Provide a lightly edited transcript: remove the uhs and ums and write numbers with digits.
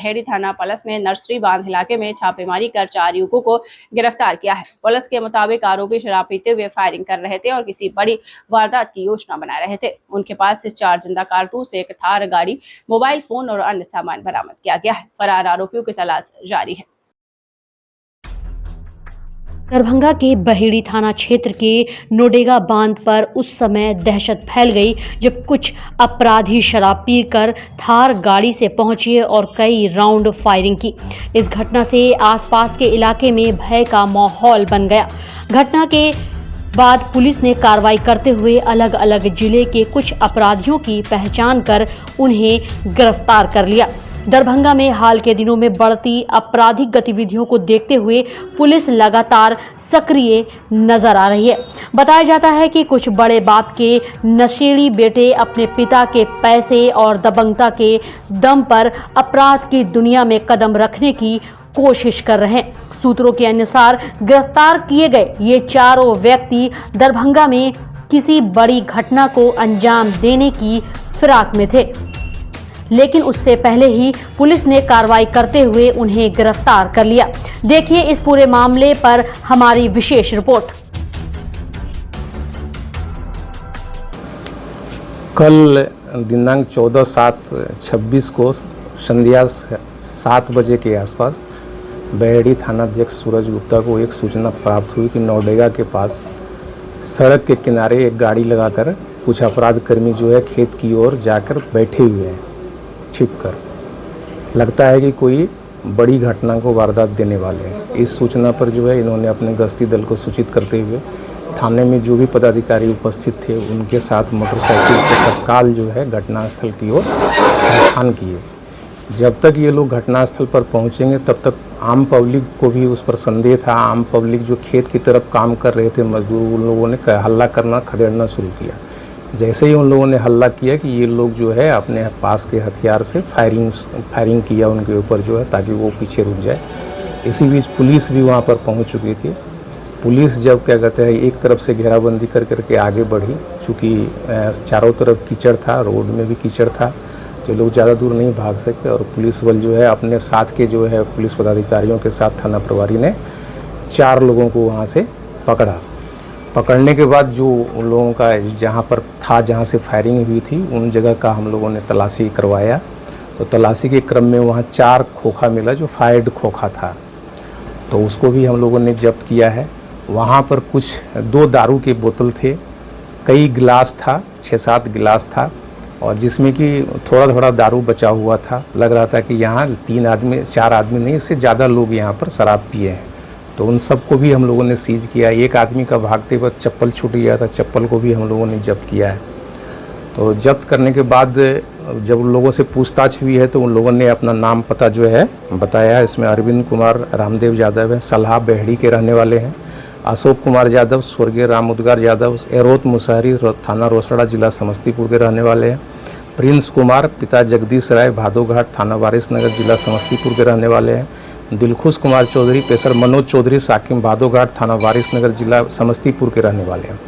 बहेड़ी थाना पुलिस ने नर्सरी बांध इलाके में छापेमारी कर 4 युवकों को गिरफ्तार किया है। पुलिस के मुताबिक आरोपी शराब पीते हुए फायरिंग कर रहे थे और किसी बड़ी वारदात की योजना बना रहे थे। उनके पास से 4 जिंदा कारतूस, एक थार गाड़ी, मोबाइल फोन और अन्य सामान बरामद किया गया है। फरार आरोपियों की तलाश जारी है। दरभंगा के बहेड़ी थाना क्षेत्र के नोडेगा बांध पर उस समय दहशत फैल गई जब कुछ अपराधी शराब पीकर थार गाड़ी से पहुंचे और कई राउंड फायरिंग की। इस घटना से आसपास के इलाके में भय का माहौल बन गया। घटना के बाद पुलिस ने कार्रवाई करते हुए अलग अलग जिले के कुछ अपराधियों की पहचान कर उन्हें गिरफ्तार कर लिया। दरभंगा में हाल के दिनों में बढ़ती आपराधिक गतिविधियों को देखते हुए पुलिस लगातार सक्रिय नजर आ रही है। बताया जाता है कि कुछ बड़े बाप के नशेड़ी बेटे अपने पिता के पैसे और दबंगता के दम पर अपराध की दुनिया में कदम रखने की कोशिश कर रहे हैं। सूत्रों के अनुसार गिरफ्तार किए गए ये चारों व्यक्ति दरभंगा में किसी बड़ी घटना को अंजाम देने की फिराक में थे, लेकिन उससे पहले ही पुलिस ने कार्रवाई करते हुए उन्हें गिरफ्तार कर लिया। देखिए इस पूरे मामले पर हमारी विशेष रिपोर्ट। कल दिनांक 14/7/26 को संध्या 7 बजे के आसपास बहेड़ी थानाध्यक्ष सूरज गुप्ता को एक सूचना प्राप्त हुई कि नौडेगा के पास सड़क के किनारे एक गाड़ी लगाकर कुछ अपराध कर्मी जो है खेत की ओर जाकर बैठे हुए हैं छिपकर। लगता है कि कोई बड़ी घटना को वारदात देने वाले हैं। इस सूचना पर जो है इन्होंने अपने गश्ती दल को सूचित करते हुए थाने में जो भी पदाधिकारी उपस्थित थे उनके साथ मोटरसाइकिल से तत्काल जो है घटनास्थल की ओर प्रस्थान किए। जब तक ये लोग घटनास्थल पर पहुंचेंगे तब तक आम पब्लिक को भी उस पर संदेह था। आम पब्लिक जो खेत की तरफ काम कर रहे थे मजदूर, उन लोगों ने हल्ला करना, खदेड़ना शुरू किया। जैसे ही उन लोगों ने हल्ला किया कि ये लोग जो है अपने पास के हथियार से फायरिंग किया उनके ऊपर जो है, ताकि वो पीछे रुक जाए। इसी बीच पुलिस भी वहाँ पर पहुँच चुकी थी। पुलिस जब क्या कहते हैं एक तरफ से घेराबंदी कर करके आगे बढ़ी, चूँकि चारों तरफ कीचड़ था, रोड में भी कीचड़ था, तो लोग ज़्यादा दूर नहीं भाग सकते। और पुलिस बल जो है अपने साथ के जो है पुलिस पदाधिकारियों के साथ थाना प्रभारी ने 4 लोगों को वहाँ से पकड़ा। पकड़ने के बाद जो उन लोगों का जहाँ से फायरिंग हुई थी उन जगह का हम लोगों ने तलाशी करवाया। तो तलाशी के क्रम में वहाँ 4 खोखा मिला जो फायर्ड खोखा था, तो उसको भी हम लोगों ने जब्त किया है। वहाँ पर कुछ 2 दारू के बोतल थे, कई गिलास था, 6-7 गिलास था, और जिसमें कि थोड़ा दारू बचा हुआ था। लग रहा था कि यहाँ 4 आदमी नहीं, इससे ज़्यादा लोग यहाँ पर शराब पिए हैं। तो उन सबको भी हम लोगों ने सीज किया। एक आदमी का भागते वक्त चप्पल छूट गया था, चप्पल को भी हम लोगों ने जब्त किया है। तो जब्त करने के बाद जब उन लोगों से पूछताछ हुई है तो उन लोगों ने अपना नाम पता जो है बताया। इसमें अरविंद कुमार रामदेव यादव है, सलाह बहेड़ी के रहने वाले हैं। अशोक कुमार यादव स्वर्गीय राम उद्गार यादव एरोत मुसहरी थाना रोसड़ा जिला समस्तीपुर के रहने वाले हैं। प्रिंस कुमार पिता जगदीश राय भादोघाट थाना वारिसनगर जिला समस्तीपुर के रहने वाले हैं। दिलखुश कुमार चौधरी पेशर मनोज चौधरी साकिम भादोघाट थाना वारिसनगर जिला समस्तीपुर के रहने वाले हैं।